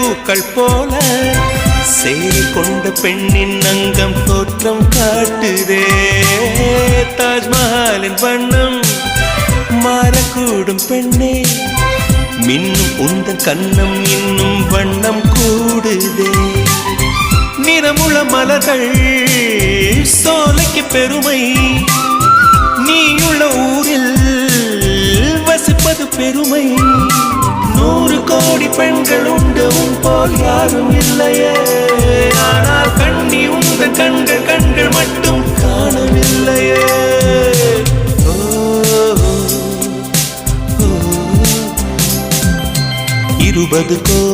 பூக்கள் போல சேரி கொண்ட பெண்ணின் அங்கம் தோற்றம் காட்டுதே. தாஜ்மஹாலின் வண்ணம் மாறக்கூடும் பெண்ணே, மின்னும் உந்தன் கண்ணம் இன்னும் வண்ணம் கூடுதே. நிறமுள்ள மலர்கள் சோலைக்கு பெருமை, நீயுள்ள ஊரில் வசிப்பது பெருமை. 100 கோடி பெண்கள் உண்டு உன் போல் யாரும் இல்லையே, ஆனால் கண்ணி உந்தன் கண்கள் கண்கள் மட்டும் காணவில்லையே. 20